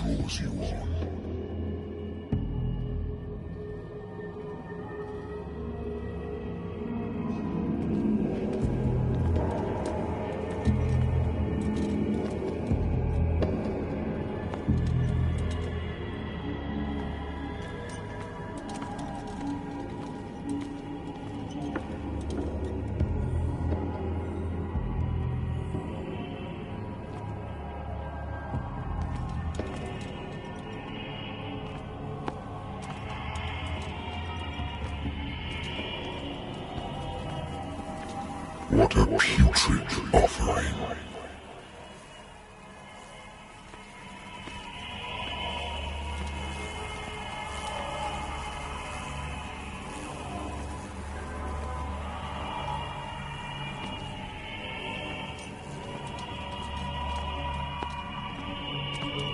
draws you on. What a putrid offering.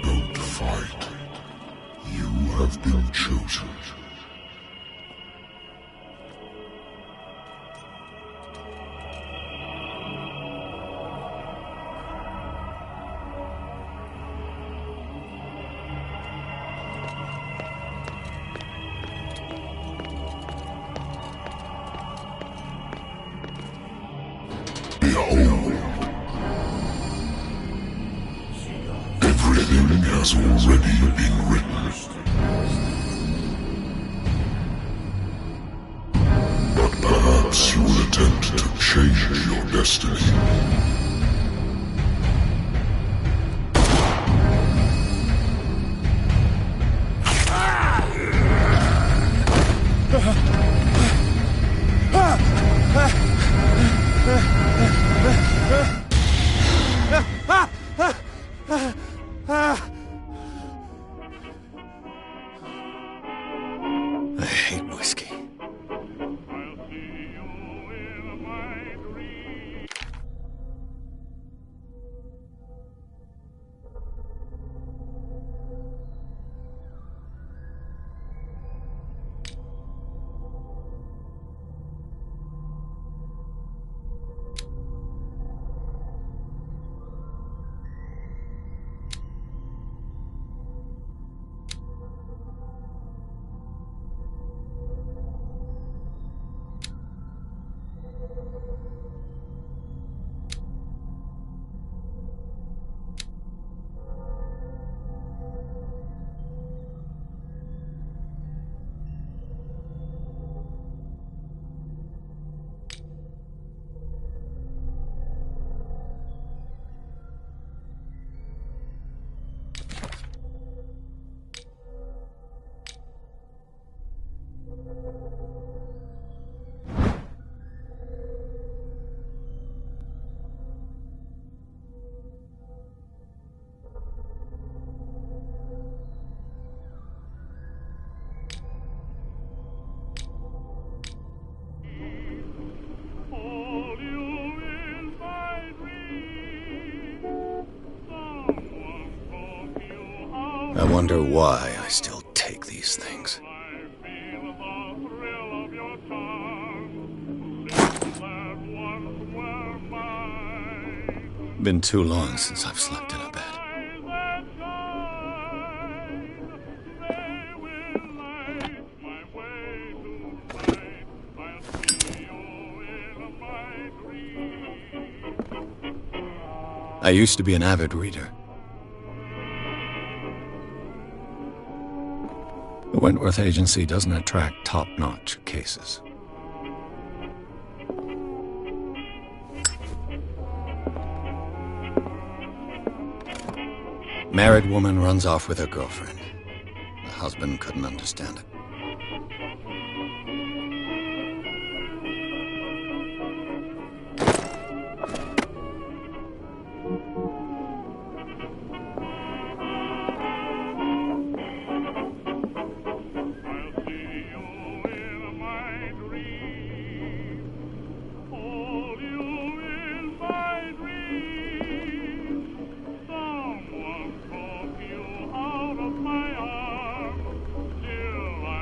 Don't fight. You have been chosen. Behold, everything has already been written. But perhaps you will attempt to change your destiny. I hate whiskey. I wonder why I still take these things. Been too long since I've slept in a bed. I used to be an avid reader. The Wentworth Agency doesn't attract top-notch cases. Married woman runs off with her girlfriend. The husband couldn't understand it. Till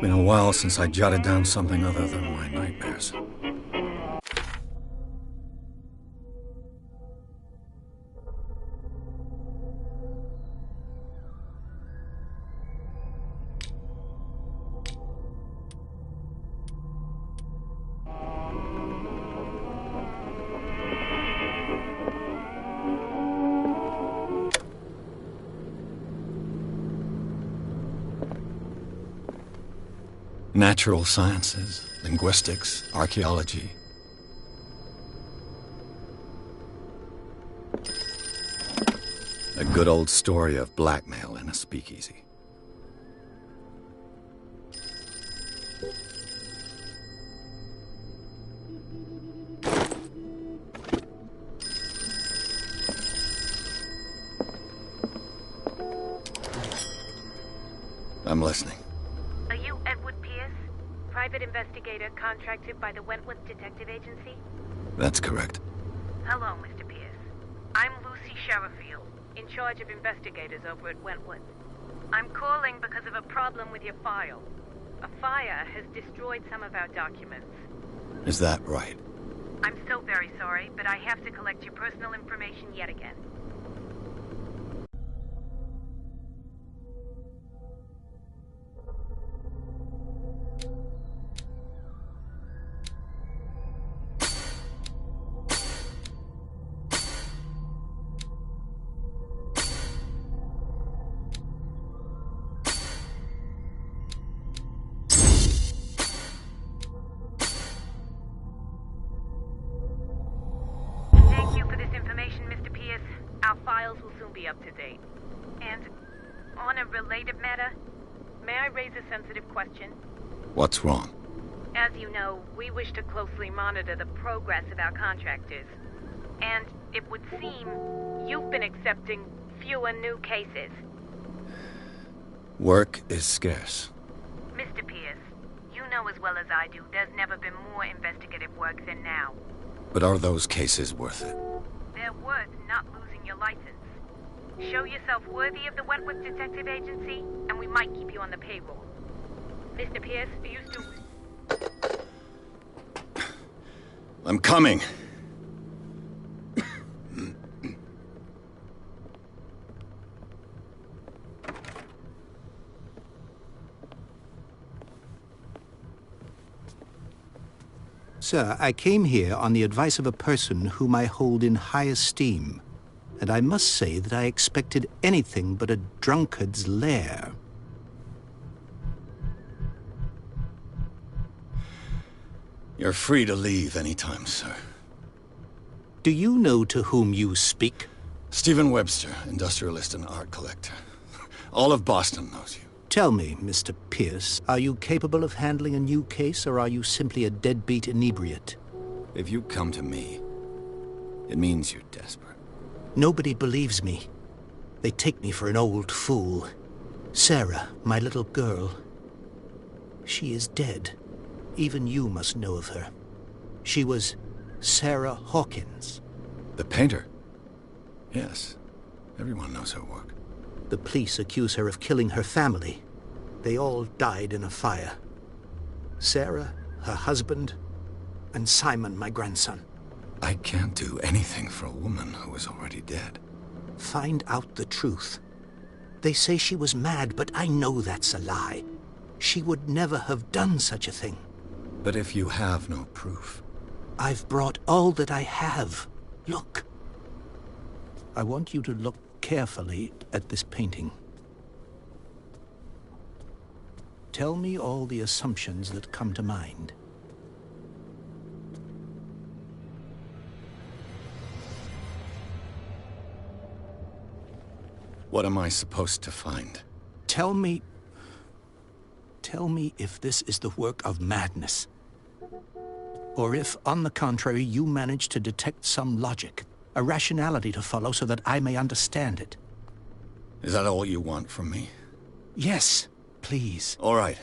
Been a while since I jotted down something other than my nightmares. Natural sciences, linguistics, archaeology. A good old story of blackmail in a speakeasy. I'm listening. Are you Edward Pierce, private investigator contracted by the Wentworth Detective Agency? That's correct. Hello, Mr. Pierce. I'm Lucy Sherrifield, in charge of investigators over at Wentworth. I'm calling because of a problem with your file. A fire has destroyed some of our documents. Is that right? I'm so very sorry, but I have to collect your personal information yet again. Our files will soon be up to date. And on a related matter, may I raise a sensitive question? What's wrong? As you know, we wish to closely monitor the progress of our contractors. And it would seem you've been accepting fewer new cases. Work is scarce. Mr. Pierce, you know as well as I do, there's never been more investigative work than now. But are those cases worth it? They're worth not losing your license. Show yourself worthy of the Wentworth Detective Agency, and we might keep you on the payroll. Mr. Pierce, are you still... I'm coming. Sir, I came here on the advice of a person whom I hold in high esteem, and I must say that I expected anything but a drunkard's lair. You're free to leave anytime, sir. Do you know to whom you speak? Stephen Webster, industrialist and art collector. All of Boston knows you. Tell me, Mr. Pierce, are you capable of handling a new case, or are you simply a deadbeat inebriate? If you come to me, it means you're desperate. Nobody believes me. They take me for an old fool. Sarah, my little girl, she is dead. Even you must know of her. She was Sarah Hawkins. The painter? Yes. Everyone knows her work. The police accuse her of killing her family. They all died in a fire. Sarah, her husband, and Simon, my grandson. I can't do anything for a woman who is already dead. Find out the truth. They say she was mad, but I know that's a lie. She would never have done such a thing. But if you have no proof... I've brought all that I have. Look. I want you to look carefully at this painting. Tell me all the assumptions that come to mind. What am I supposed to find? Tell me if this is the work of madness. Or if, on the contrary, you manage to detect some logic, a rationality to follow so that I may understand it. Is that all you want from me? Yes, please. All right.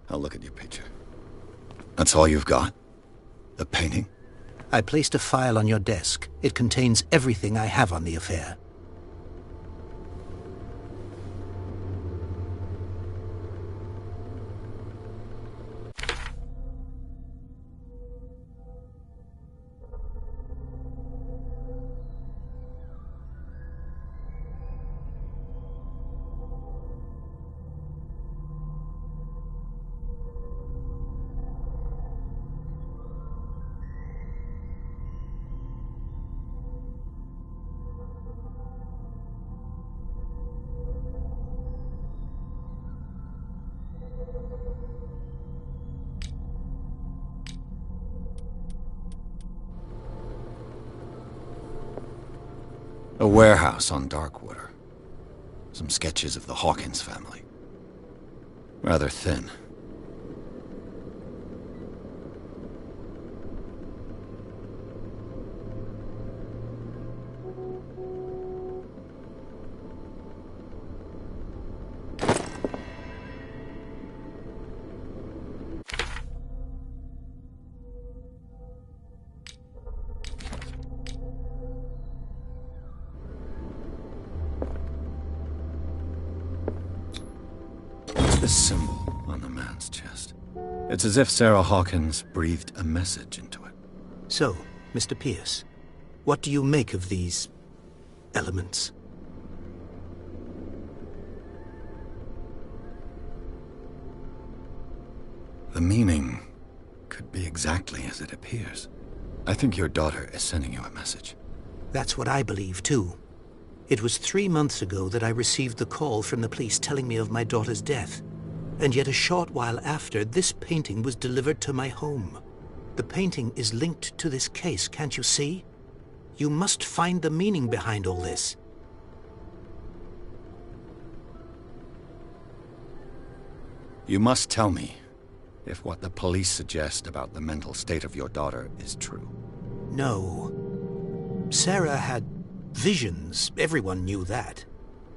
I'll look at your picture. That's all you've got? The painting? I placed a file on your desk. It contains everything I have on the affair. A warehouse on Darkwater. Some sketches of the Hawkins family. Rather thin. This symbol on the man's chest. It's as if Sarah Hawkins breathed a message into it. So, Mr. Pierce, what do you make of these elements? The meaning could be exactly as it appears. I think your daughter is sending you a message. That's what I believe, too. It was 3 months ago that I received the call from the police telling me of my daughter's death. And yet a short while after, this painting was delivered to my home. The painting is linked to this case, can't you see? You must find the meaning behind all this. You must tell me if what the police suggest about the mental state of your daughter is true. No. Sarah had visions. Everyone knew that.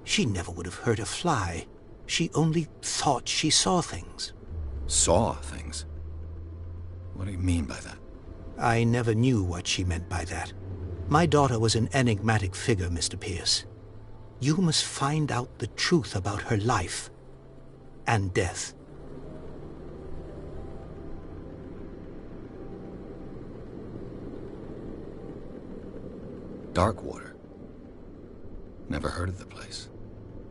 She never would have hurt a fly. She only thought she saw things. Saw things? What do you mean by that? I never knew what she meant by that. My daughter was an enigmatic figure, Mr. Pierce. You must find out the truth about her life and death. Darkwater? Never heard of the place.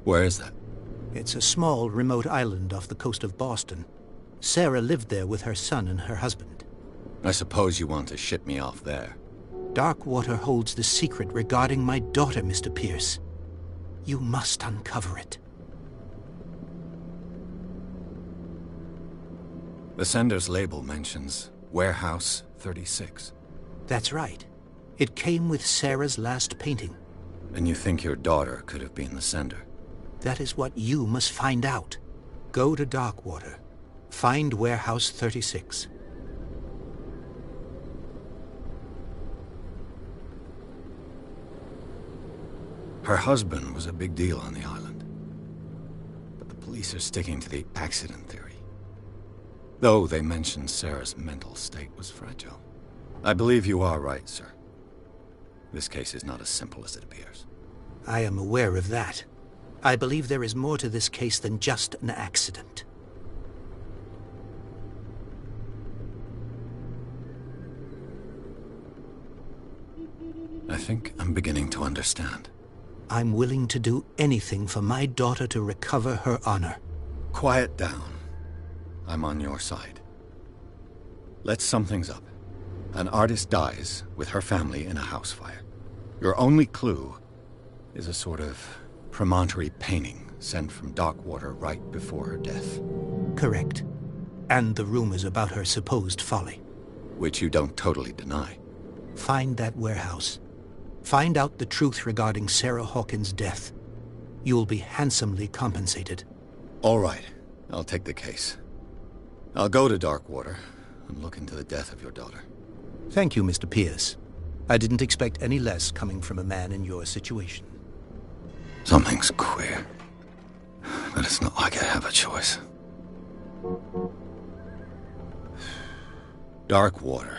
Where is that? It's a small, remote island off the coast of Boston. Sarah lived there with her son and her husband. I suppose you want to ship me off there. Darkwater holds the secret regarding my daughter, Mr. Pierce. You must uncover it. The sender's label mentions Warehouse 36. That's right. It came with Sarah's last painting. And you think your daughter could have been the sender? That is what you must find out. Go to Darkwater. Find Warehouse 36. Her husband was a big deal on the island. But the police are sticking to the accident theory. Though they mentioned Sarah's mental state was fragile. I believe you are right, sir. This case is not as simple as it appears. I am aware of that. I believe there is more to this case than just an accident. I think I'm beginning to understand. I'm willing to do anything for my daughter to recover her honor. Quiet down. I'm on your side. Let's sum things up. An artist dies with her family in a house fire. Your only clue is a sort of promontory painting sent from Darkwater right before her death. Correct. And the rumors about her supposed folly. Which you don't totally deny. Find that warehouse. Find out the truth regarding Sarah Hawkins' death. You'll be handsomely compensated. All right. I'll take the case. I'll go to Darkwater and look into the death of your daughter. Thank you, Mr. Pierce. I didn't expect any less coming from a man in your situation. Something's queer. But it's not like I have a choice. Darkwater.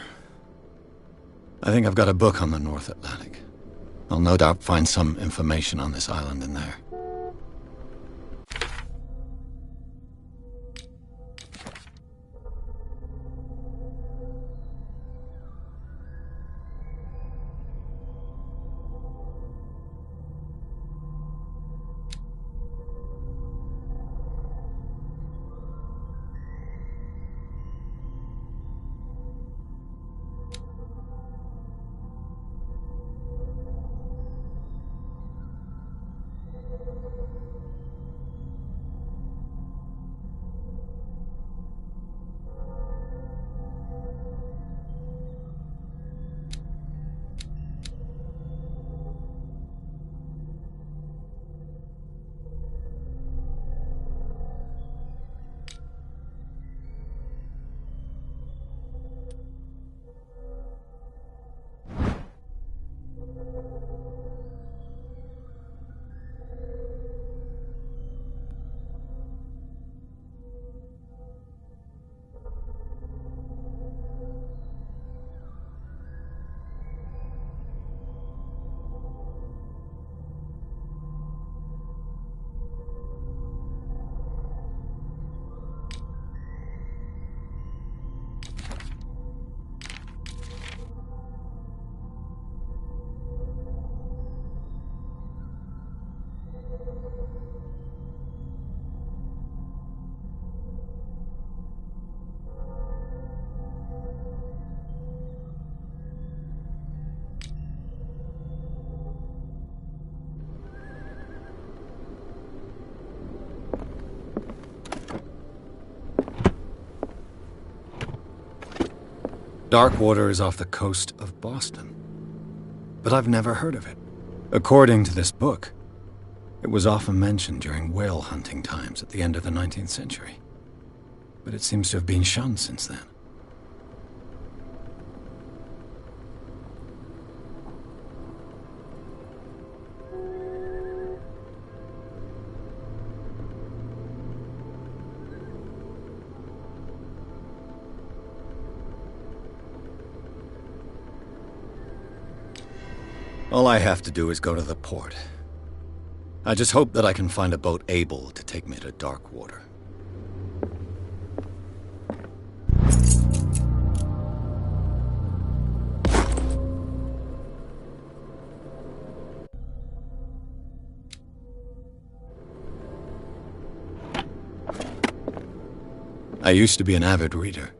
I think I've got a book on the North Atlantic. I'll no doubt find some information on this island in there. Darkwater is off the coast of Boston. But I've never heard of it. According to this book, it was often mentioned during whale hunting times at the end of the 19th century. But it seems to have been shunned since then. All I have to do is go to the port. I just hope that I can find a boat able to take me to Darkwater. I used to be an avid reader.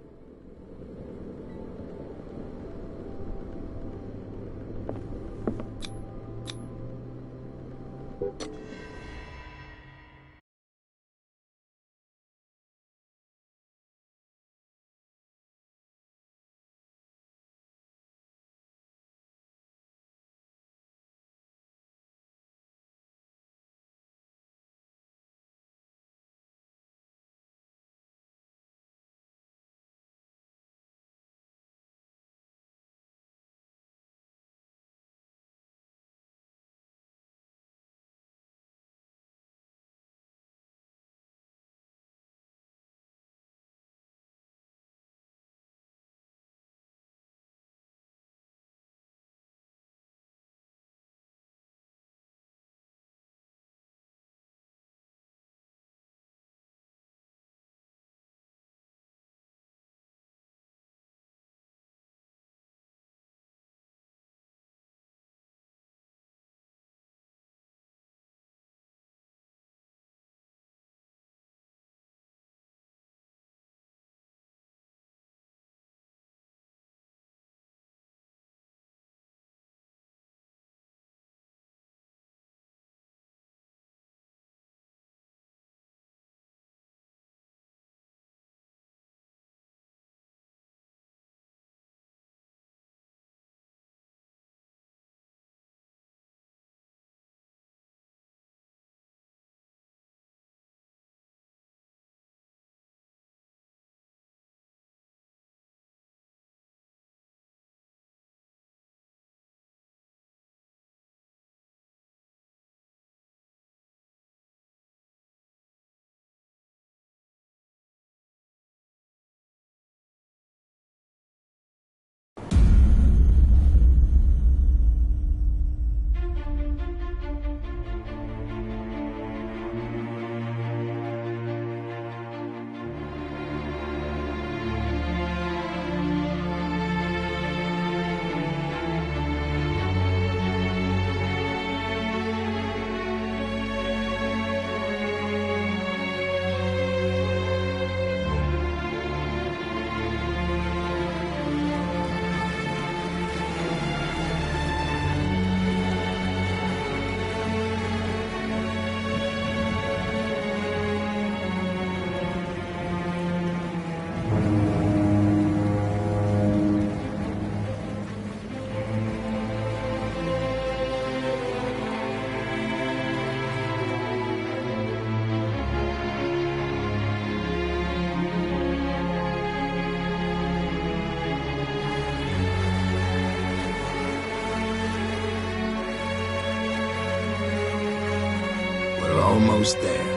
Almost there.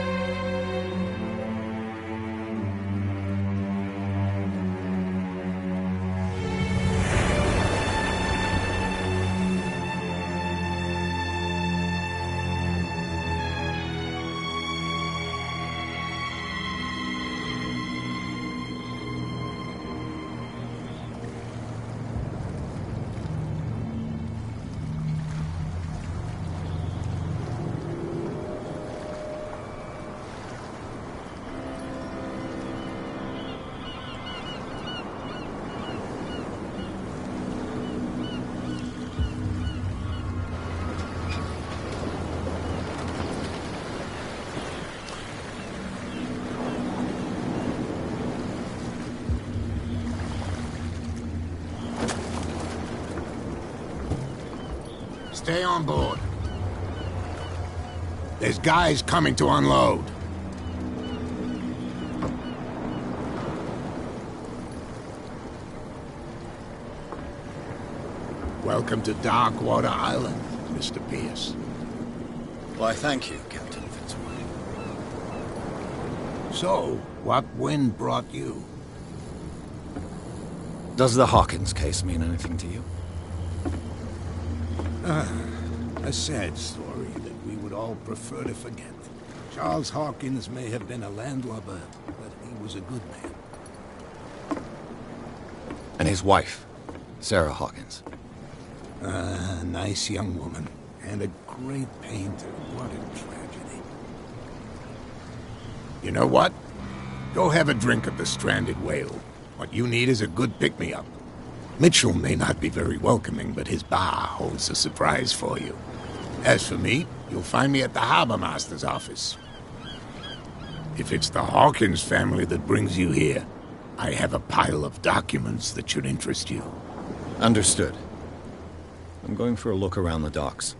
Stay on board. There's guys coming to unload. Welcome to Darkwater Island, Mr. Pierce. Why, thank you, Captain Fitzroy. So, what wind brought you? Does the Hawkins case mean anything to you? A sad story that we would all prefer to forget. Charles Hawkins may have been a landlubber, but he was a good man. And his wife, Sarah Hawkins. A nice young woman, and a great painter. What a tragedy. You know what? Go have a drink at the Stranded Whale. What you need is a good pick-me-up. Mitchell may not be very welcoming, but his bar holds a surprise for you. As for me, you'll find me at the Harbor Master's office. If it's the Hawkins family that brings you here, I have a pile of documents that should interest you. Understood. I'm going for a look around the docks.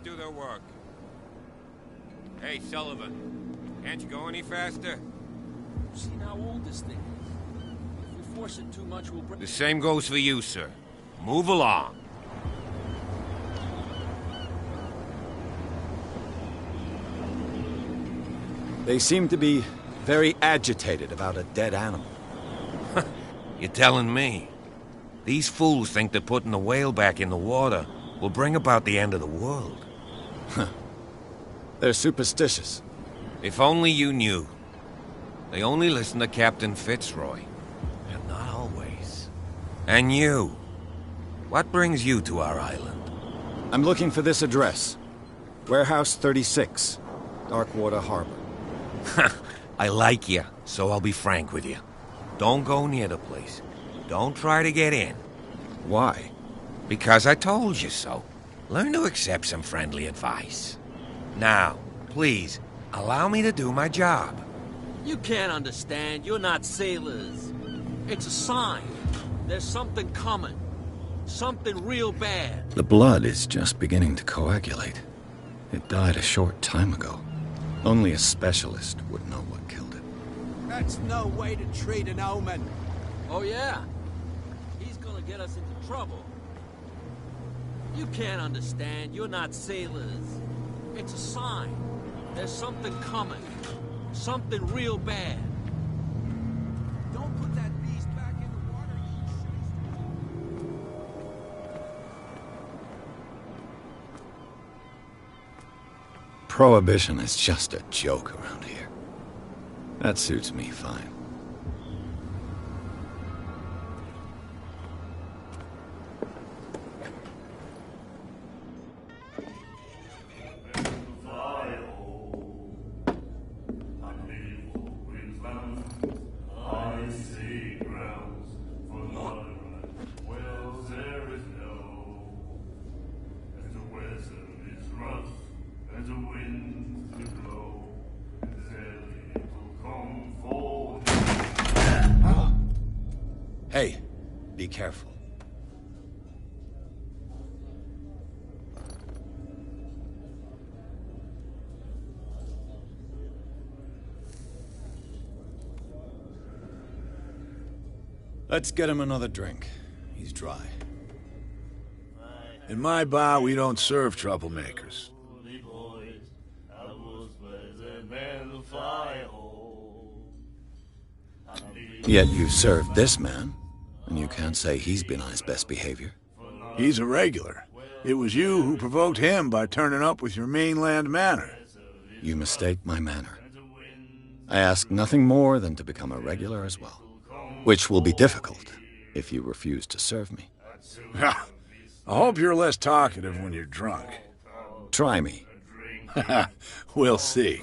Do their work. Hey, Sullivan, can't you go any faster? Seen how old this thing is. If we force it too much, we'll break. The same goes for you, sir. Move along. They seem to be very agitated about a dead animal. You're telling me? These fools think that putting the whale back in the water will bring about the end of the world. They're superstitious. If only you knew. They only listen to Captain Fitzroy. And not always. And you. What brings you to our island? I'm looking for this address. Warehouse 36, Darkwater Harbor. I like you, so I'll be frank with you. Don't go near the place. Don't try to get in. Why? Because I told you so. Learn to accept some friendly advice. Now, please, allow me to do my job. You can't understand. You're not sailors. It's a sign. There's something coming. Something real bad. The blood is just beginning to coagulate. It died a short time ago. Only a specialist would know what killed it. That's no way to treat an omen. Oh, yeah? He's gonna get us into trouble. You can't understand. You're not sailors. It's a sign. There's something coming. Something real bad. Don't put that beast back in the water, you Prohibition is just a joke around here. That suits me fine. Hey, be careful. Let's get him another drink. He's dry. In my bar, we don't serve troublemakers. Yet you served this man, and you can't say he's been on his best behavior. He's a regular. It was you who provoked him by turning up with your mainland manner. You mistake my manner. I ask nothing more than to become a regular as well, which will be difficult if you refuse to serve me. I hope you're less talkative when you're drunk. Try me. We'll see.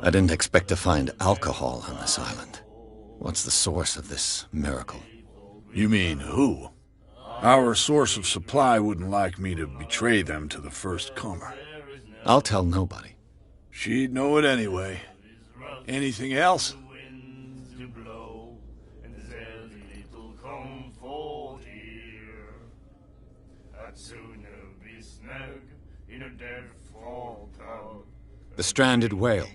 I didn't expect to find alcohol on this island. What's the source of this miracle? You mean who? Our source of supply wouldn't like me to betray them to the first comer. I'll tell nobody. She'd know it anyway. Anything else? The stranded whale.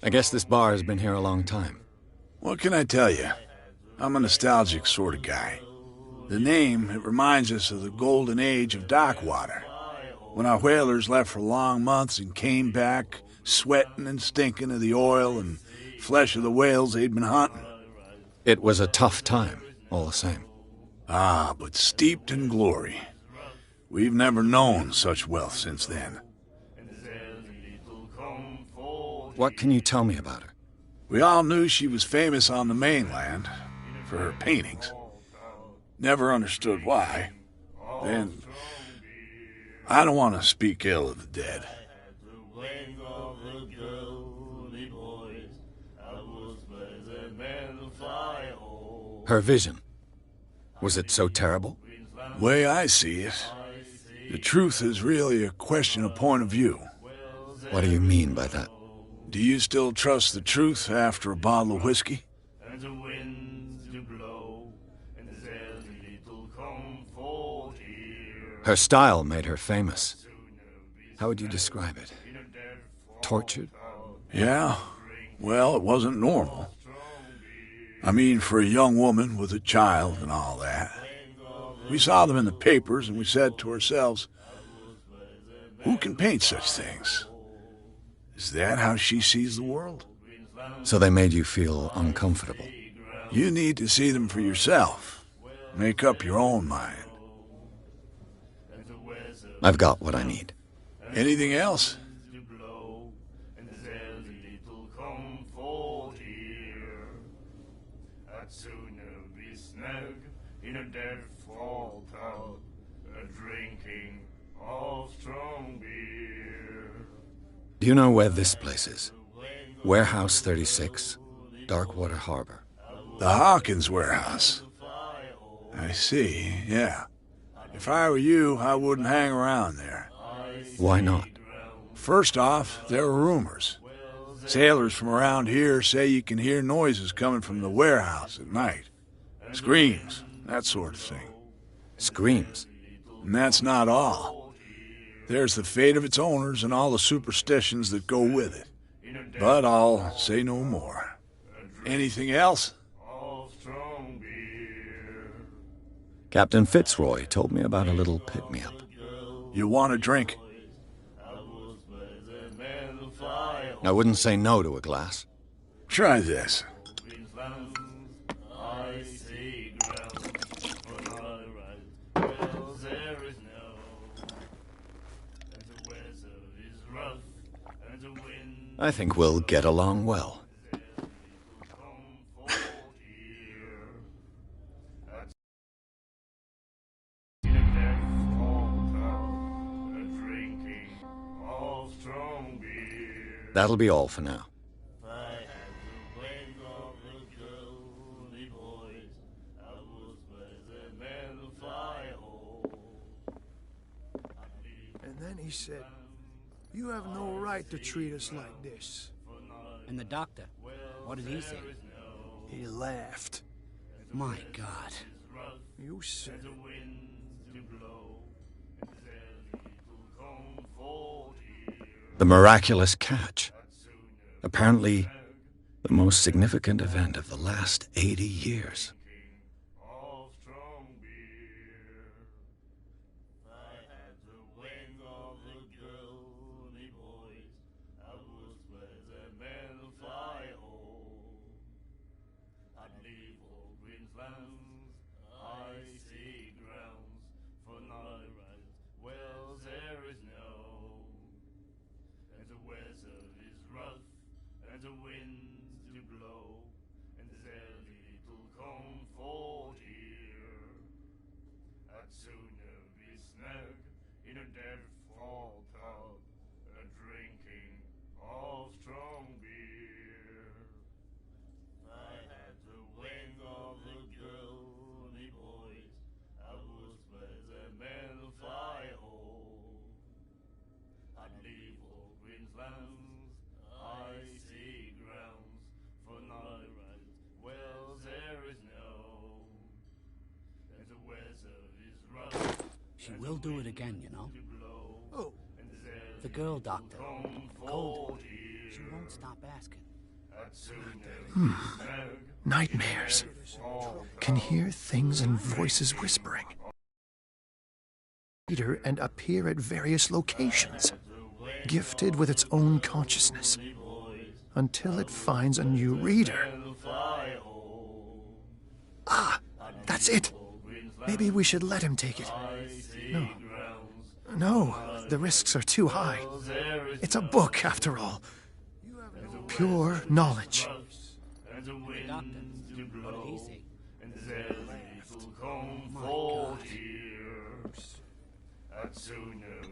I guess this bar has been here a long time. What can I tell you? I'm a nostalgic sort of guy. The name, it reminds us of the golden age of dock water, when our whalers left for long months and came back sweating and stinking of the oil and flesh of the whales they'd been hunting. It was a tough time, all the same. Ah, but steeped in glory. We've never known such wealth since then. What can you tell me about her? We all knew she was famous on the mainland for her paintings. Never understood why. Then, I don't want to speak ill of the dead. Her vision. Was it so terrible? Way I see it, the truth is really a question of point of view. What do you mean by that? Do you still trust the truth after a bottle of whiskey? Her style made her famous. How would you describe it? Tortured? Yeah. Well, it wasn't normal. I mean, for a young woman with a child and all that. We saw them in the papers and we said to ourselves, who can paint such things? Is that how she sees the world? So they made you feel uncomfortable? You need to see them for yourself. Make up your own mind. I've got what I need. Anything else? Do you know where this place is? Warehouse 36, Darkwater Harbor. The Hawkins warehouse. I see, yeah. If I were you, I wouldn't hang around there. Why not? First off, there are rumors. Sailors from around here say you can hear noises coming from the warehouse at night. Screams, that sort of thing. Screams? And that's not all. There's the fate of its owners and all the superstitions that go with it. But I'll say no more. Anything else? Captain Fitzroy told me about a little pick-me-up. You want a drink? I wouldn't say no to a glass. Try this. I think we'll get along well. That'll be all for now. And then he said, "You have no right to treat us like this." And the doctor, what did he say? He laughed. My God. You said it. The miraculous catch. Apparently, the most significant event of the last 80 years. And the winds do blow, and there's a little calm I'd sooner be snug in a dead-fall pub, drinking of strong beer. I had the wing of the girly boys, I was with them in fire-hole. I'd leave all Queensland's icy grounds for night wells there is no, and the weather is rough. She will do it again, you know. Oh, The girl doctor. Cold. She won't stop asking. Nightmares. Can hear things and voices whispering. Reader and appear at various locations, gifted with its own consciousness, until it finds a new reader. Ah, that's it. Maybe we should let him take it. No, the risks are too high. It's a book, after all. Pure knowledge. The doctor. What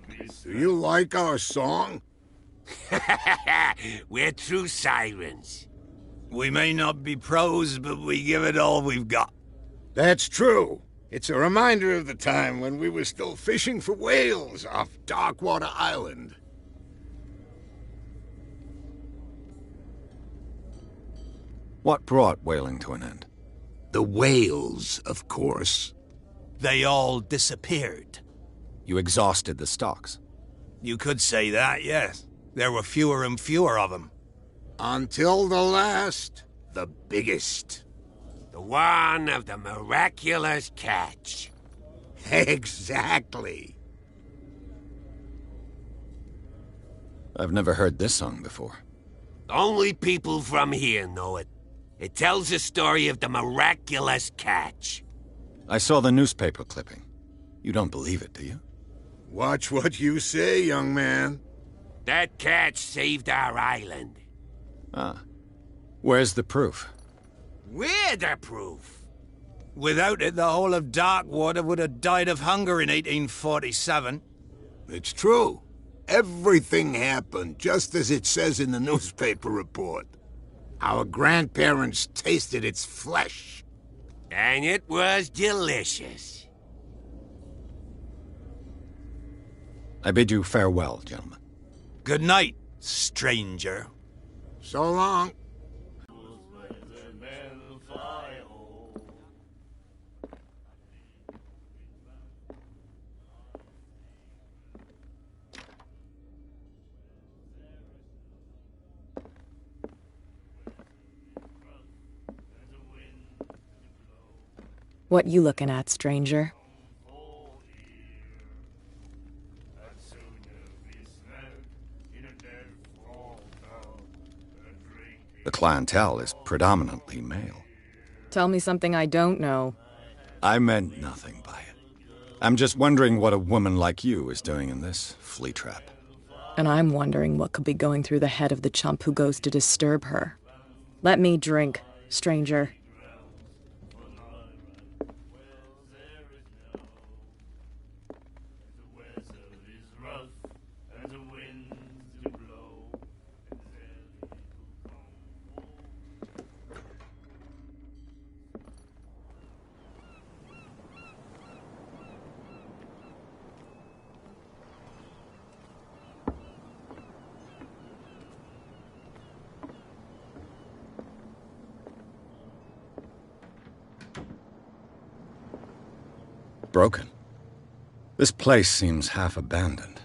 did he say? Do you like our song? We're true sirens. We may not be pros, but we give it all we've got. That's true. It's a reminder of the time when we were still fishing for whales off Darkwater Island. What brought whaling to an end? The whales, of course. They all disappeared. You exhausted the stocks. You could say that, yes. There were fewer and fewer of them. Until the last, the biggest. The one of the miraculous catch. Exactly. I've never heard this song before. Only people from here know it. It tells the story of the miraculous catch. I saw the newspaper clipping. You don't believe it, do you? Watch what you say, young man. That catch saved our island. Ah. Where's the proof? We're the proof. Without it, the whole of Darkwater would have died of hunger in 1847. It's true. Everything happened just as it says in the newspaper report. Our grandparents tasted its flesh. And it was delicious. I bid you farewell, gentlemen. Good night, stranger. So long. What you looking at, stranger? The clientele is predominantly male. Tell me something I don't know. I meant nothing by it. I'm just wondering what a woman like you is doing in this flea trap. And I'm wondering what could be going through the head of the chump who goes to disturb her. Let me drink, stranger. Broken. This place seems half abandoned.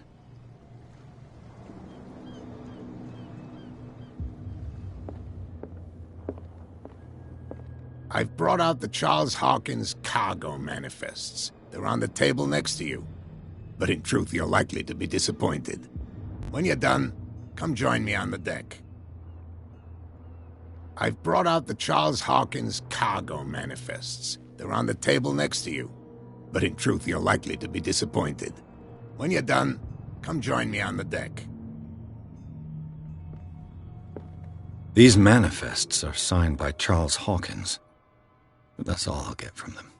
I've brought out the Charles Hawkins cargo manifests. They're on the table next to you. But in truth, you're likely to be disappointed. When you're done, come join me on the deck. I've brought out the Charles Hawkins cargo manifests. They're on the table next to you. But in truth, you're likely to be disappointed. When you're done, come join me on the deck. These manifests are signed by Charles Hawkins. But that's all I'll get from them.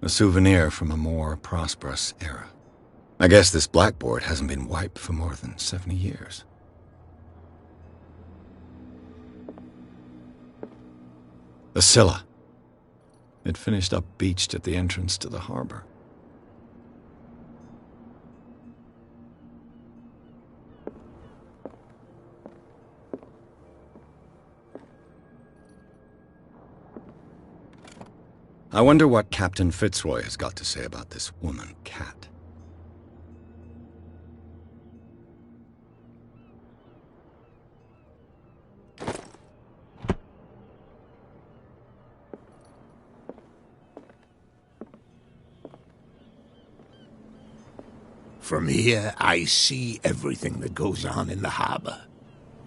A souvenir from a more prosperous era. I guess this blackboard hasn't been wiped for more than 70 years. The Scylla. It finished up beached at the entrance to the harbor. I wonder what Captain Fitzroy has got to say about this woman, Cat. From here, I see everything that goes on in the harbor.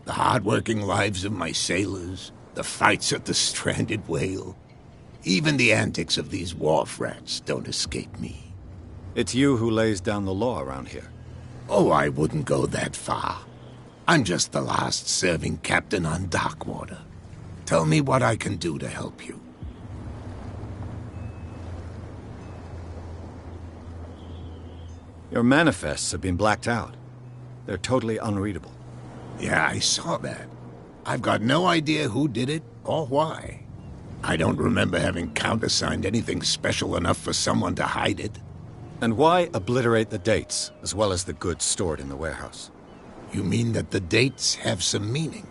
The hard-working lives of my sailors, the fights at the stranded whale. Even the antics of these wharf rats don't escape me. It's you who lays down the law around here. Oh, I wouldn't go that far. I'm just the last serving captain on Darkwater. Tell me what I can do to help you. Your manifests have been blacked out. They're totally unreadable. Yeah, I saw that. I've got no idea who did it or why. I don't remember having countersigned anything special enough for someone to hide it. And why obliterate the dates, as well as the goods stored in the warehouse? You mean that the dates have some meaning?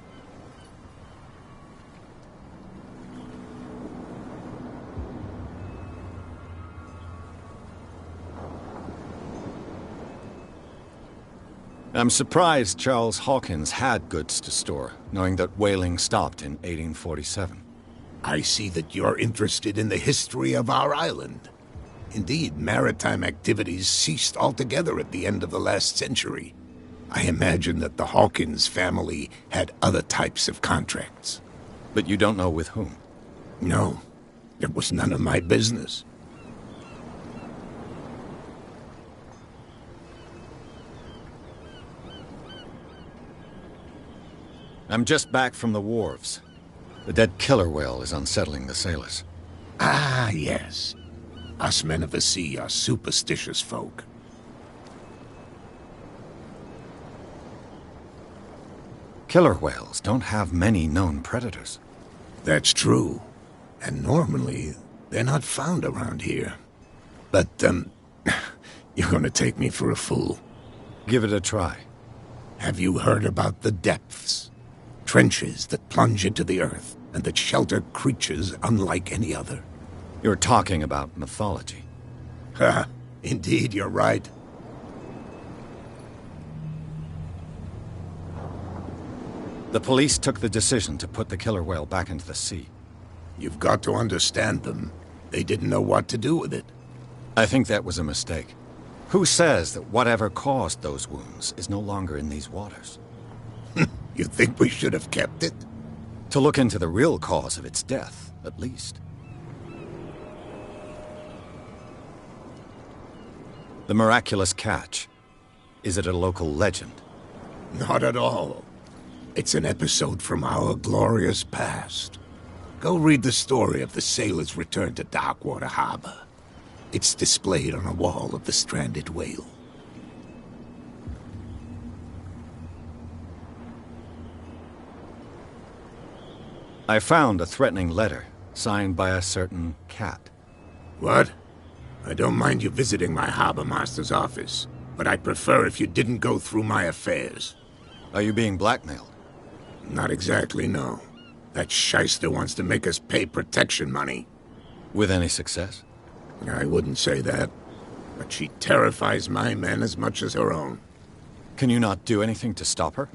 I'm surprised Charles Hawkins had goods to store, knowing that whaling stopped in 1847. I see that you're interested in the history of our island. Indeed, maritime activities ceased altogether at the end of the last century. I imagine that the Hawkins family had other types of contracts. But you don't know with whom? No, it was none of my business. I'm just back from the wharves. The dead killer whale is unsettling the sailors. Ah, yes. Us men of the sea are superstitious folk. Killer whales don't have many known predators. That's true. And normally, they're not found around here. But, you're gonna take me for a fool. Give it a try. Have you heard about the depths? Trenches that plunge into the earth and that shelter creatures unlike any other. You're talking about mythology. Ha! Indeed, you're right. The police took the decision to put the killer whale back into the sea. You've got to understand them. They didn't know what to do with it. I think that was a mistake. Who says that whatever caused those wounds is no longer in these waters? You think we should have kept it? To look into the real cause of its death, at least. The miraculous catch. Is it a local legend? Not at all. It's an episode from our glorious past. Go read the story of the sailor's return to Darkwater Harbor. It's displayed on a wall of the stranded whale. I found a threatening letter, signed by a certain Cat. What? I don't mind you visiting my harbor master's office, but I'd prefer if you didn't go through my affairs. Are you being blackmailed? Not exactly, no. That shyster wants to make us pay protection money. With any success? I wouldn't say that, but she terrifies my men as much as her own. Can you not do anything to stop her?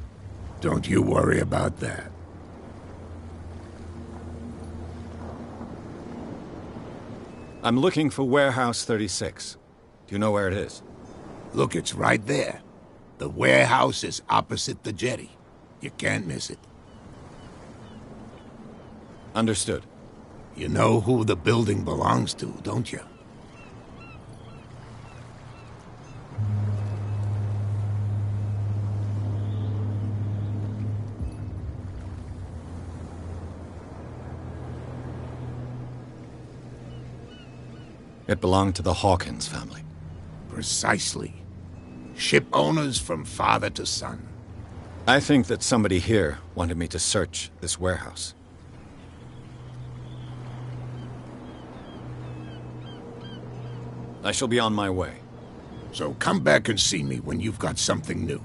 Don't you worry about that. I'm looking for Warehouse 36. Do you know where it is? Look, it's right there. The warehouse is opposite the jetty. You can't miss it. Understood. You know who the building belongs to, don't you? It belonged to the Hawkins family. Precisely. Ship owners from father to son. I think that somebody here wanted me to search this warehouse. I shall be on my way. So come back and see me when you've got something new.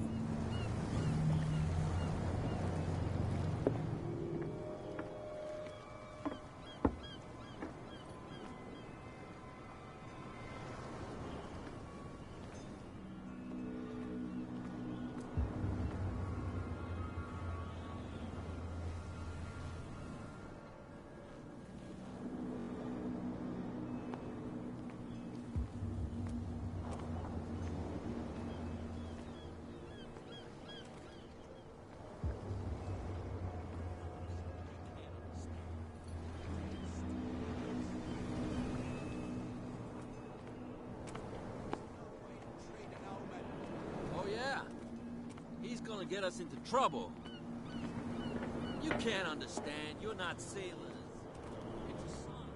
Get us into trouble. You can't understand. You're not sailors. It's a sign.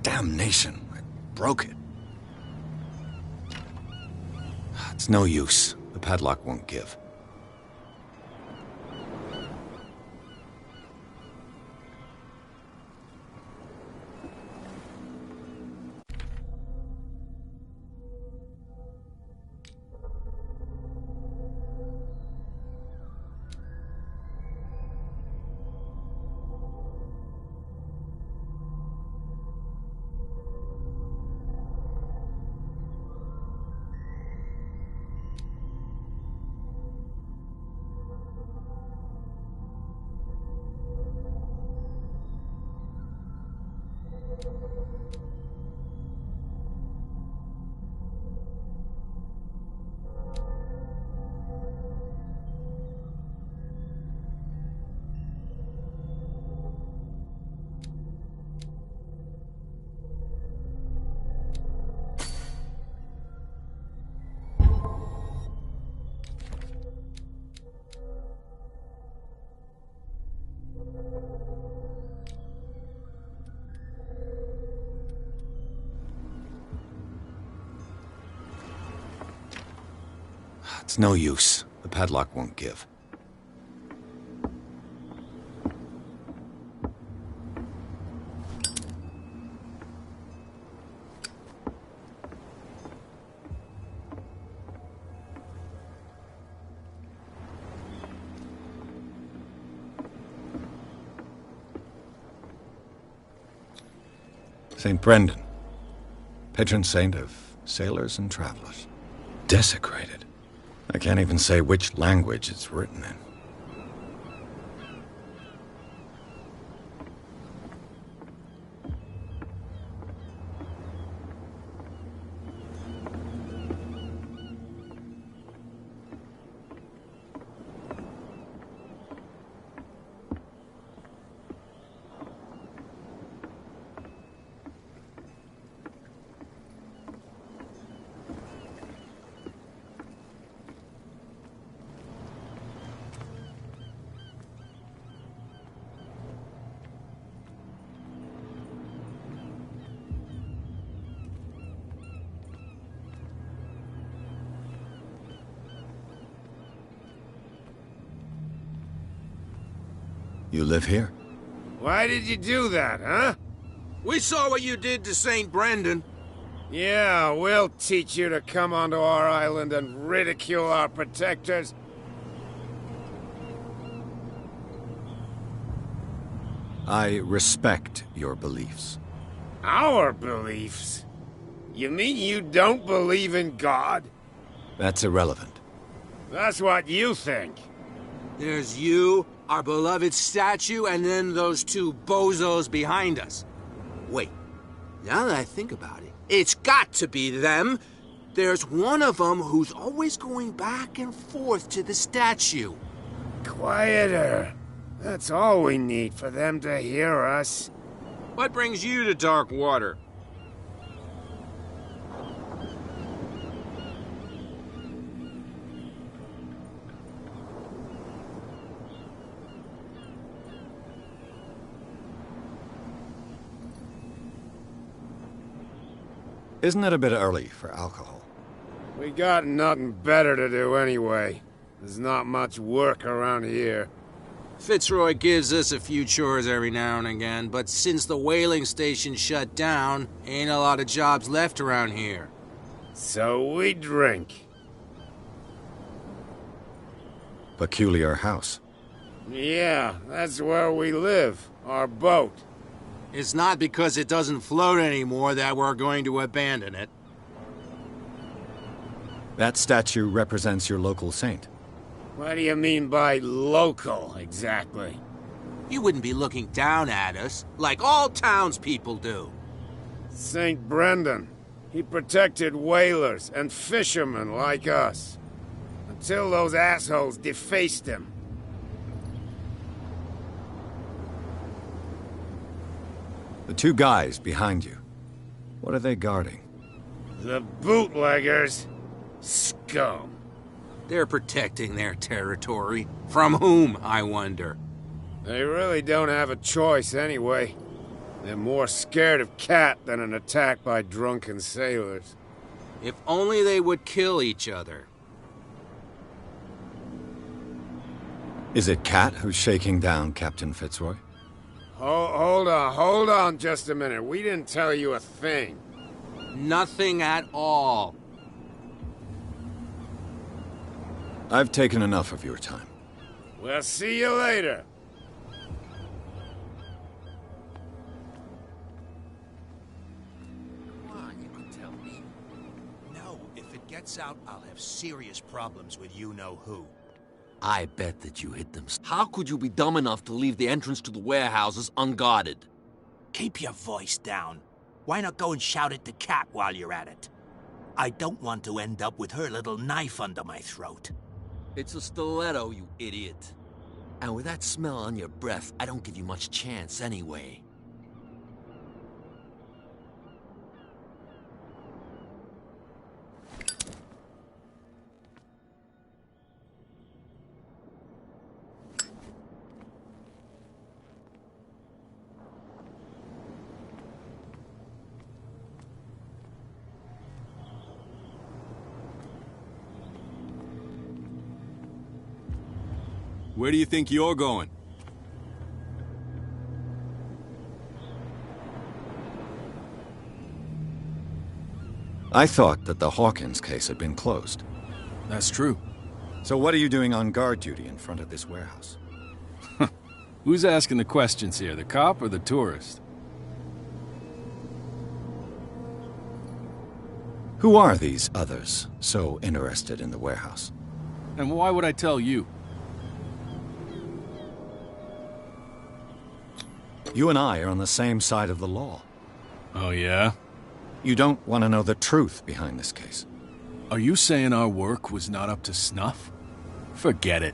Damnation, I broke it. It's no use. The padlock won't give. It's no use. The padlock won't give. St. Brendan, patron saint of sailors and travelers. Desecrated. I can't even say which language it's written in. You live here? Why did you do that, huh? We saw what you did to St. Brendan. Yeah, we'll teach you to come onto our island and ridicule our protectors. I respect your beliefs. Our beliefs? You mean you don't believe in God? That's irrelevant. That's what you think. There's you, our beloved statue, and then those two bozos behind us. Wait, now that I think about it, it's got to be them. There's one of them who's always going back and forth to the statue. Quieter. That's all we need for them to hear us. What brings you to dark water? Isn't it a bit early for alcohol? We got nothing better to do anyway. There's not much work around here. Fitzroy gives us a few chores every now and again, but since the whaling station shut down, ain't a lot of jobs left around here. So we drink. Peculiar house. Yeah, that's where we live. Our boat. It's not because it doesn't float anymore that we're going to abandon it. That statue represents your local saint. What do you mean by local, exactly? You wouldn't be looking down at us, like all townspeople do. St. Brendan. He protected whalers and fishermen like us. Until those assholes defaced him. The two guys behind you. What are they guarding? The bootleggers. Scum. They're protecting their territory. From whom, I wonder? They really don't have a choice anyway. They're more scared of Cat than an attack by drunken sailors. If only they would kill each other. Is it Cat who's shaking down Captain Fitzroy? Hold on just a minute. We didn't tell you a thing. Nothing at all. I've taken enough of your time. We'll see you later. Come on, you can tell me. No, if it gets out, I'll have serious problems with you-know-who. I bet that you hit them. How could you be dumb enough to leave the entrance to the warehouses unguarded? Keep your voice down. Why not go and shout at the cat while you're at it? I don't want to end up with her little knife under my throat. It's a stiletto, you idiot. And with that smell on your breath, I don't give you much chance anyway. Where do you think you're going? I thought that the Hawkins case had been closed. That's true. So what are you doing on guard duty in front of this warehouse? Who's asking the questions here, the cop or the tourist? Who are these others so interested in the warehouse? And why would I tell you? You and I are on the same side of the law. Oh, yeah? You don't want to know the truth behind this case. Are you saying our work was not up to snuff? Forget it.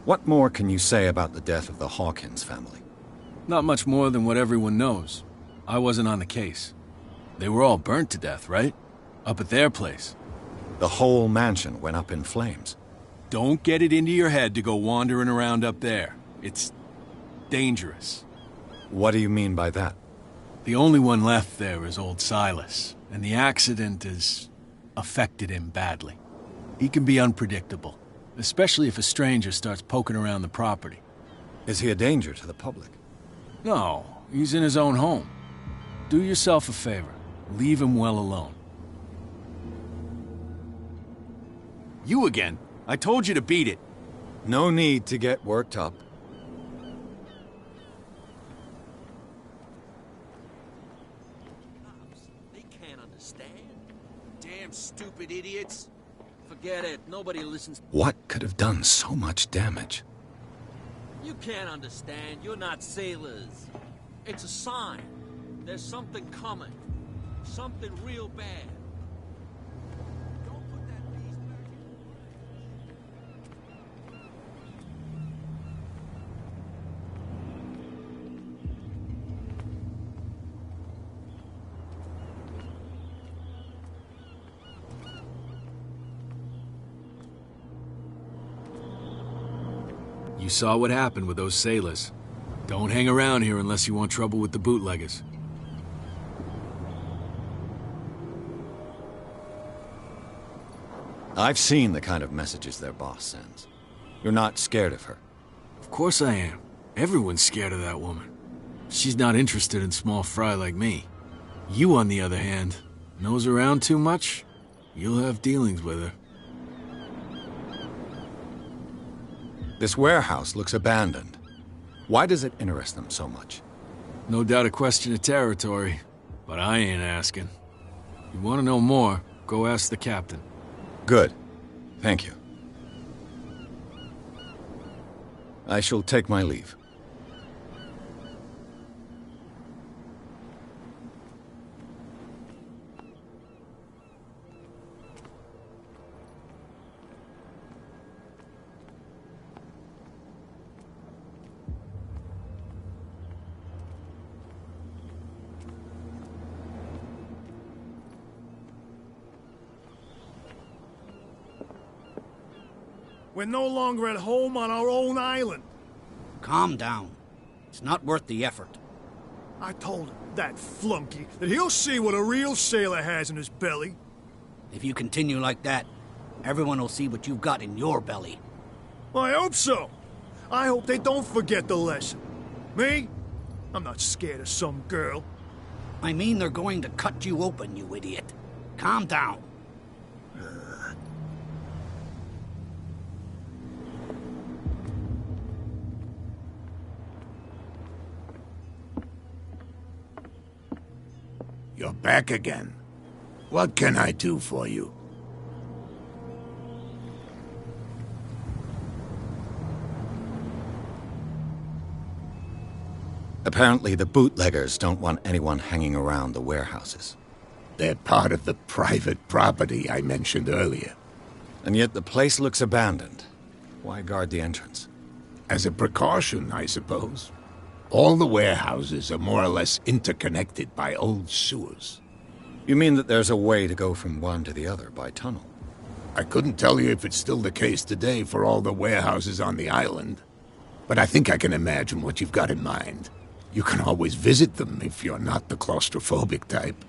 What more can you say about the death of the Hawkins family? Not much more than what everyone knows. I wasn't on the case. They were all burnt to death, right? Up at their place. The whole mansion went up in flames. Don't get it into your head to go wandering around up there. It's dangerous. What do you mean by that? The only one left there is old Silas, and the accident has affected him badly. He can be unpredictable, especially if a stranger starts poking around the property. Is he a danger to the public? No, he's in his own home. Do yourself a favor. Leave him well alone. You again. I told you to beat it. No need to get worked up. They can't understand. Damn stupid idiots. Forget it. Nobody listens. What could have done so much damage? You can't understand. You're not sailors. It's a sign. There's something coming. Something real bad. Don't put that piece back You saw what happened with those sailors. Don't hang around here unless you want trouble with the bootleggers. I've seen the kind of messages their boss sends. You're not scared of her. Of course I am. Everyone's scared of that woman. She's not interested in small fry like me. You, on the other hand, nose around too much, you'll have dealings with her. This warehouse looks abandoned. Why does it interest them so much? No doubt a question of territory, but I ain't asking. You want to know more, go ask the captain. Good. Thank you. I shall take my leave. We're no longer at home on our own island. Calm down. It's not worth the effort. I told him, that flunky, that he'll see what a real sailor has in his belly. If you continue like that, everyone will see what you've got in your belly. Well, I hope so. I hope they don't forget the lesson. Me? I'm not scared of some girl. I mean they're going to cut you open, you idiot. Calm down. You're back again. What can I do for you? Apparently the bootleggers don't want anyone hanging around the warehouses. They're part of the private property I mentioned earlier. And yet the place looks abandoned. Why guard the entrance? As a precaution, I suppose. All the warehouses are more or less interconnected by old sewers. You mean that there's a way to go from one to the other by tunnel? I couldn't tell you if it's still the case today for all the warehouses on the island, but I think I can imagine what you've got in mind. You can always visit them if you're not the claustrophobic type.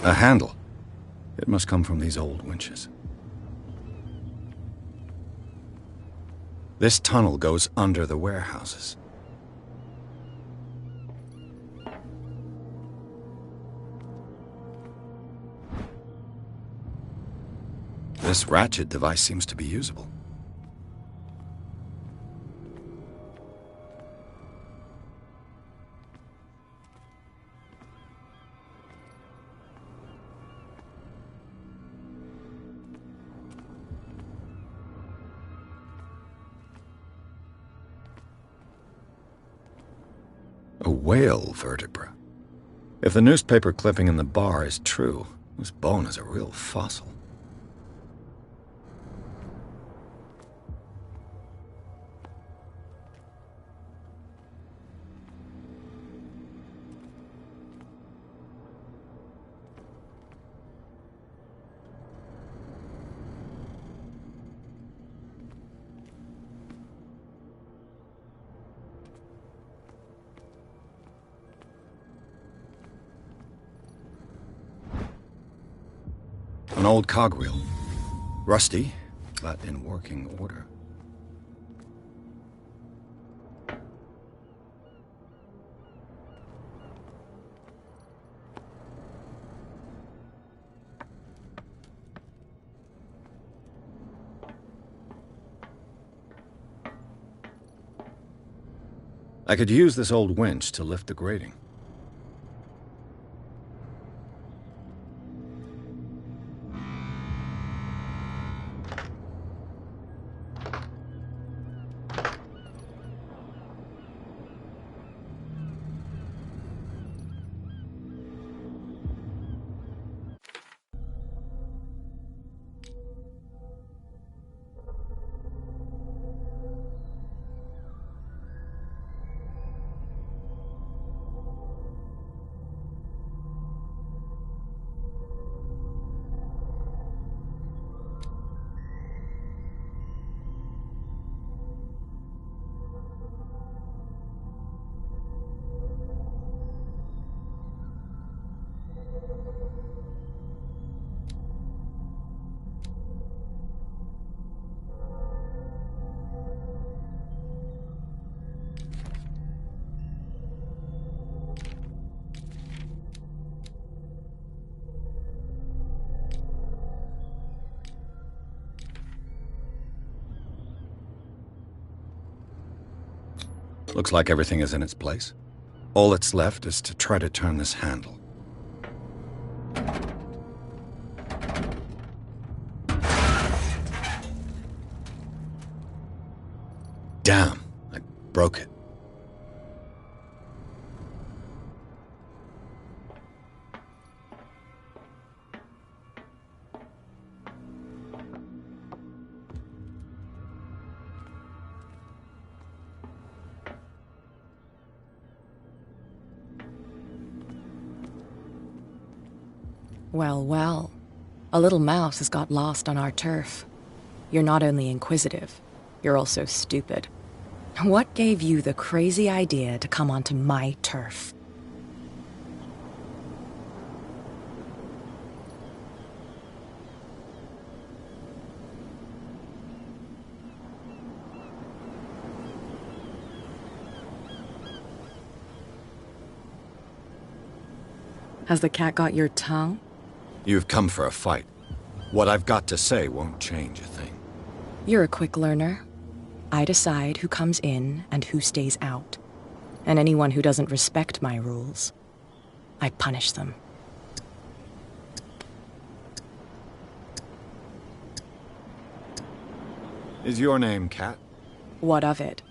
A handle. It must come from these old winches. This tunnel goes under the warehouses. This ratchet device seems to be usable. whale vertebra. If the newspaper clipping in the bar is true, this bone is a real fossil. An old cogwheel. Rusty, but in working order. I could use this old winch to lift the grating. Looks like everything is in its place. All that's left is to try to turn this handle. Damn, I broke it. Well, well. A little mouse has got lost on our turf. You're not only inquisitive, you're also stupid. What gave you the crazy idea to come onto my turf? Has the cat got your tongue? You've come for a fight. What I've got to say won't change a thing. You're a quick learner. I decide who comes in and who stays out. And anyone who doesn't respect my rules, I punish them. Is your name Cat? What of it?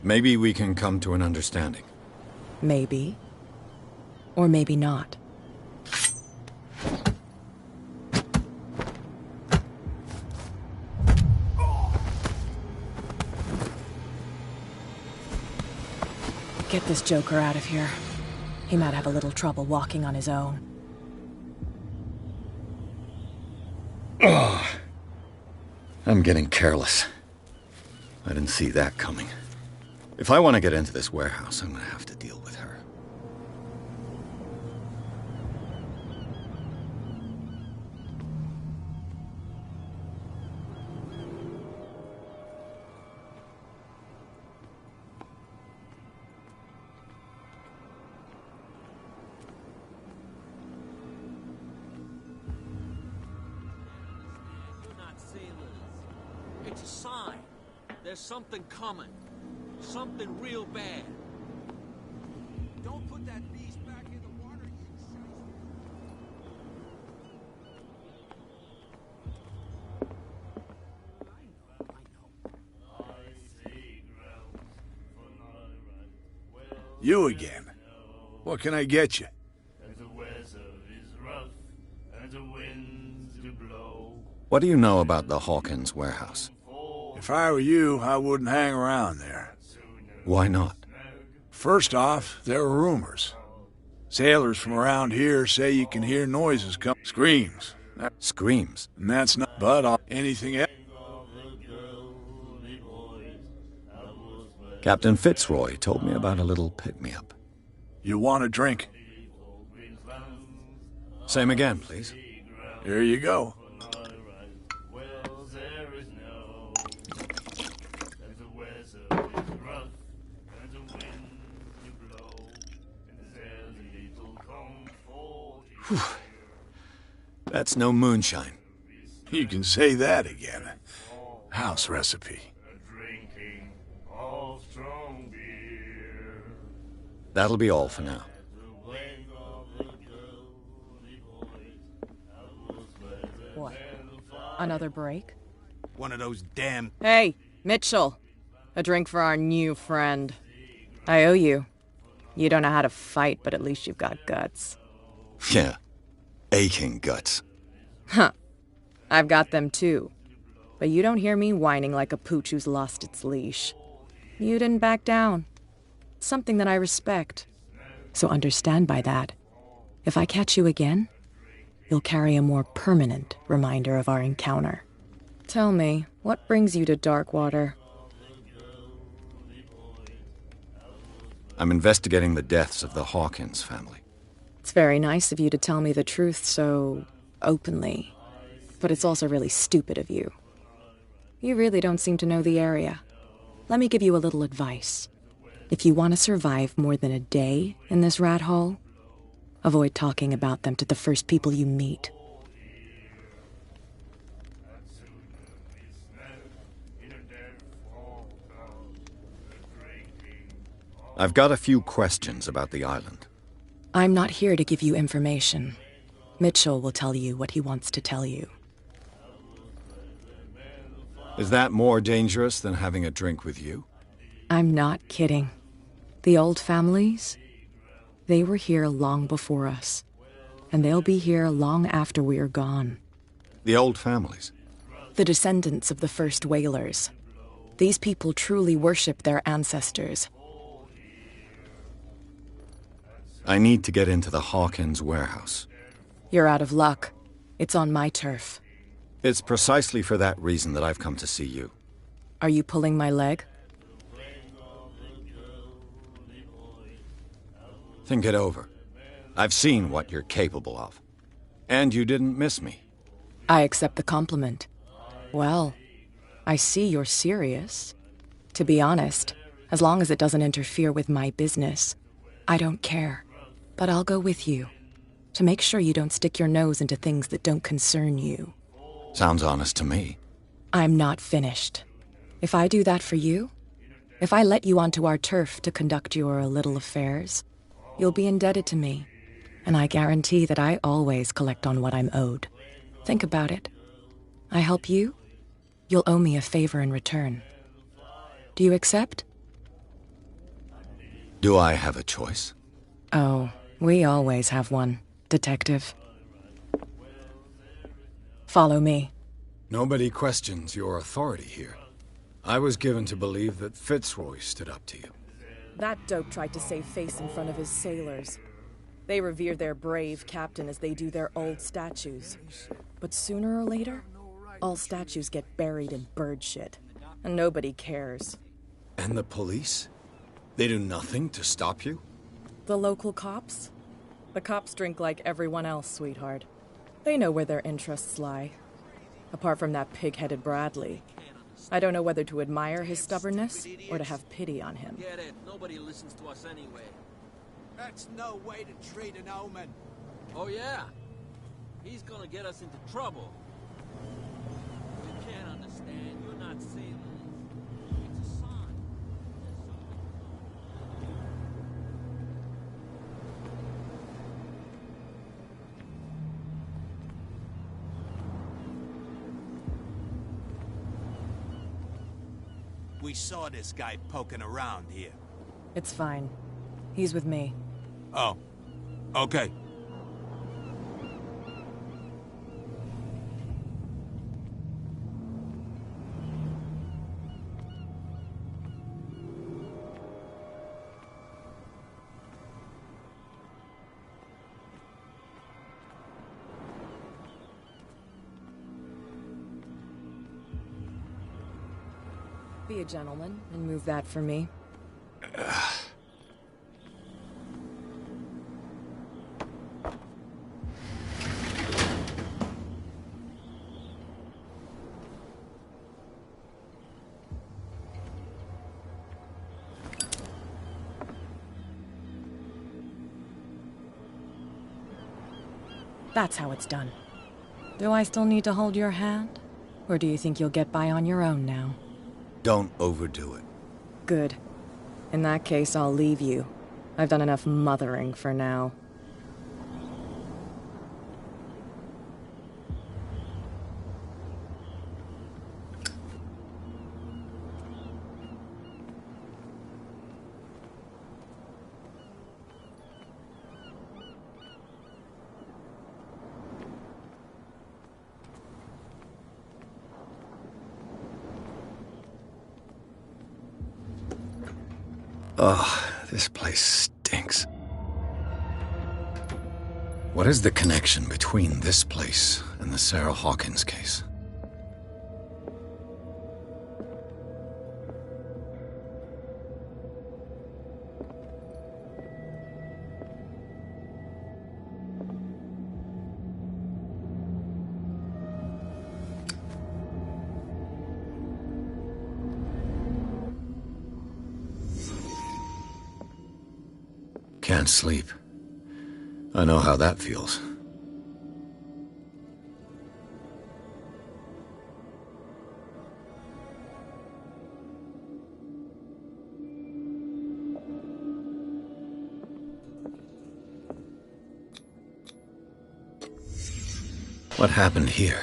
Maybe we can come to an understanding. Maybe. Or maybe not. Get this joker out of here. He might have a little trouble walking on his own. Oh, I'm getting careless. I didn't see that coming. If I want to get into this warehouse, I'm going to have to deal with her. It's a sign. There's something coming. Something real bad. Don't put that beast back in the water, you You again. What can I get you? And the weather is rough, and the winds do blow. What do you know about the Hawkins warehouse? If I were you, I wouldn't hang around there. Why not? First off, there are rumors. Sailors from around here say you can hear noises come. Screams. Screams? And that's not... But anything else? Captain Fitzroy told me about a little pick-me-up. You want a drink? Same again, please. Here you go. Whew. That's no moonshine. You can say that again. House recipe. That'll be all for now. What? Another break? One of those damn... Hey, Mitchell. A drink for our new friend. I owe you. You don't know how to fight, but at least you've got guts. Yeah. Aching guts. Huh. I've got them too. But you don't hear me whining like a pooch who's lost its leash. You didn't back down. It's something that I respect. So understand by that, if I catch you again, you'll carry a more permanent reminder of our encounter. Tell me, what brings you to Darkwater? I'm investigating the deaths of the Hawkins family. It's very nice of you to tell me the truth so openly, but it's also really stupid of you. You really don't seem to know the area. Let me give you a little advice. If you want to survive more than a day in this rat hole, avoid talking about them to the first people you meet. I've got a few questions about the island. I'm not here to give you information. Mitchell will tell you what he wants to tell you. Is that more dangerous than having a drink with you? I'm not kidding. The old families, they were here long before us. And they'll be here long after we're gone. The old families? The descendants of the first whalers. These people truly worship their ancestors. I need to get into the Hawkins warehouse. You're out of luck. It's on my turf. It's precisely for that reason that I've come to see you. Are you pulling my leg? Think it over. I've seen what you're capable of. And you didn't miss me. I accept the compliment. Well, I see you're serious. To be honest, as long as it doesn't interfere with my business, I don't care. But I'll go with you, to make sure you don't stick your nose into things that don't concern you. Sounds honest to me. I'm not finished. If I do that for you, if I let you onto our turf to conduct your little affairs, you'll be indebted to me, and I guarantee that I always collect on what I'm owed. Think about it. I help you, you'll owe me a favor in return. Do you accept? Do I have a choice? Oh, we always have one, Detective. Follow me. Nobody questions your authority here. I was given to believe that Fitzroy stood up to you. That dope tried to save face in front of his sailors. They revere their brave captain as they do their old statues. But sooner or later, all statues get buried in bird shit. And nobody cares. And the police? They do nothing to stop you? The local cops? The cops drink like everyone else, sweetheart. They know where their interests lie. Apart from that pig-headed Bradley. I don't know whether to admire his stubbornness or to have pity on him. Get it. Nobody listens to us anyway. That's no way to treat an omen. Oh, yeah? He's gonna get us into trouble. You can't understand. You're not sailors. It's a sign. We saw this guy poking around here. It's fine. He's with me. Oh. Okay. Be a gentleman and move that for me. That's how it's done. Do I still need to hold your hand? Or do you think you'll get by on your own now? Don't overdo it. Good. In that case, I'll leave you. I've done enough mothering for now. Ugh, this place stinks. What is the connection between this place and the Sarah Hawkins case? Can't sleep. I know how that feels. What happened here?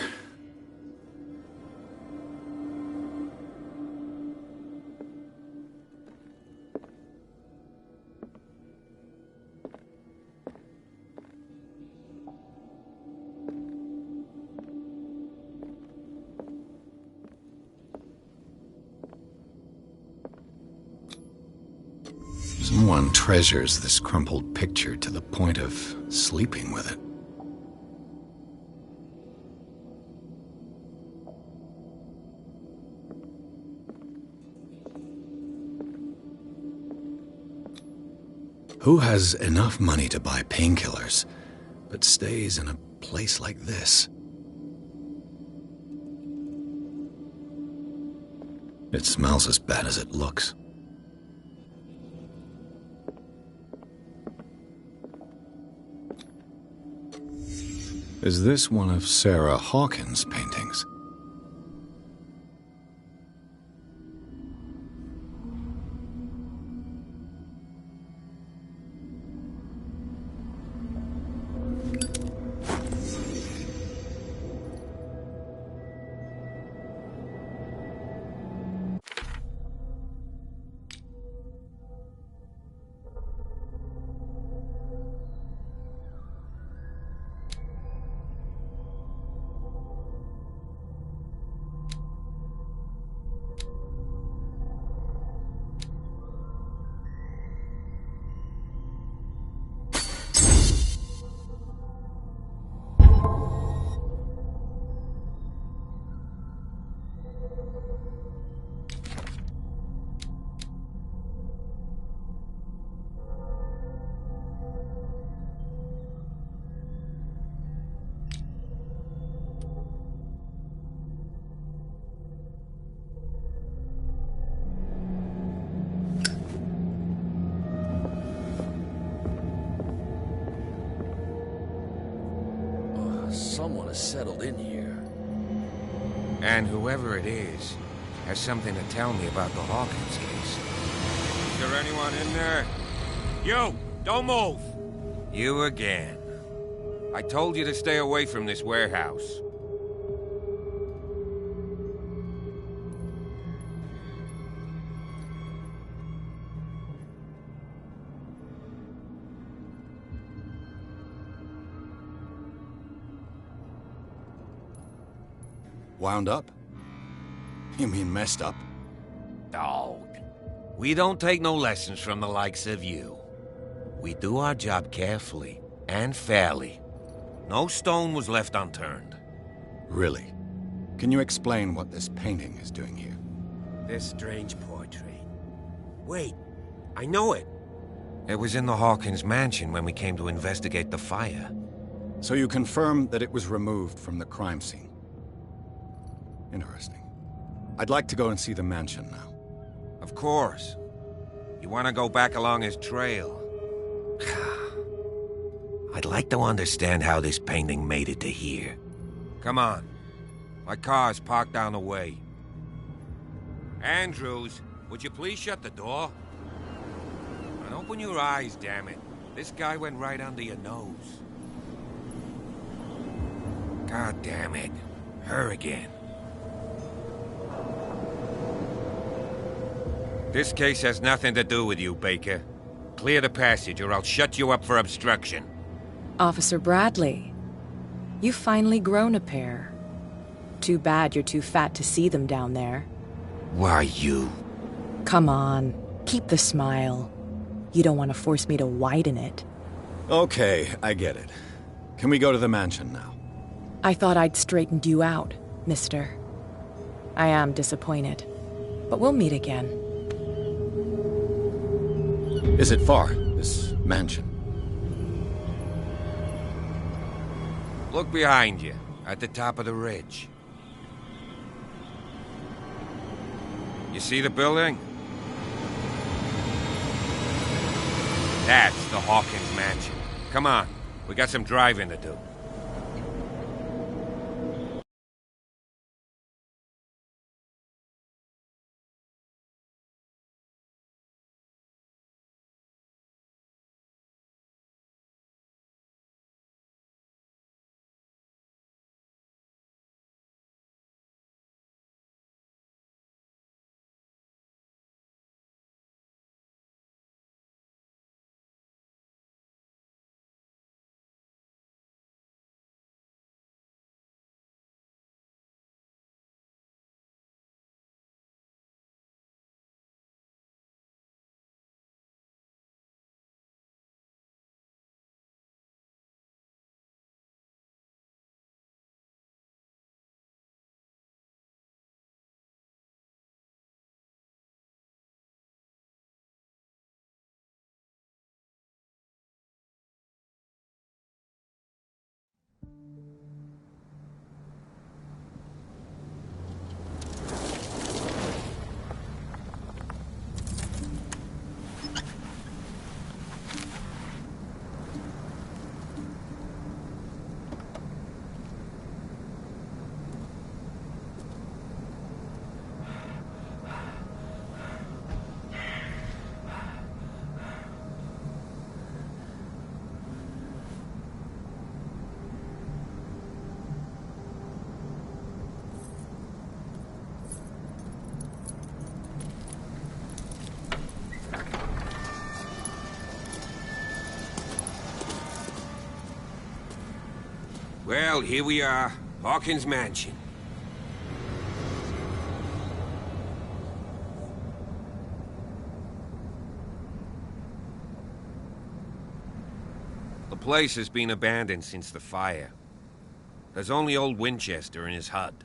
Someone treasures this crumpled picture to the point of sleeping with it. Who has enough money to buy painkillers, but stays in a place like this? It smells as bad as it looks. Is this one of Sarah Hawkins' paintings? Someone has settled in here. And whoever it is has something to tell me about the Hawkins case. Is there anyone in there? You! Don't move! You again. I told you to stay away from this warehouse. Wound up? You mean messed up? Dog. We don't take no lessons from the likes of you. We do our job carefully and fairly. No stone was left unturned. Really? Can you explain what this painting is doing here? This strange portrait. Wait, I know it. It was in the Hawkins mansion when we came to investigate the fire. So you confirm that it was removed from the crime scene? Interesting. I'd like to go and see the mansion now. Of course. You want to go back along his trail? I'd like to understand how this painting made it to here. Come on. My car's parked down the way. Andrews, would you please shut the door? And open your eyes, damn it. This guy went right under your nose. God damn it. Her again. This case has nothing to do with you, Baker. Clear the passage or I'll shut you up for obstruction. Officer Bradley, you've finally grown a pair. Too bad you're too fat to see them down there. Why, you... Come on, keep the smile. You don't want to force me to widen it. Okay, I get it. Can we go to the mansion now? I thought I'd straightened you out, mister. I am disappointed, but we'll meet again. Is it far, this mansion? Look behind you, at the top of the ridge. You see the building? That's the Hawkins mansion. Come on, we got some driving to do. Well, here we are. Hawkins Mansion. The place has been abandoned since the fire. There's only old Winchester and his HUD.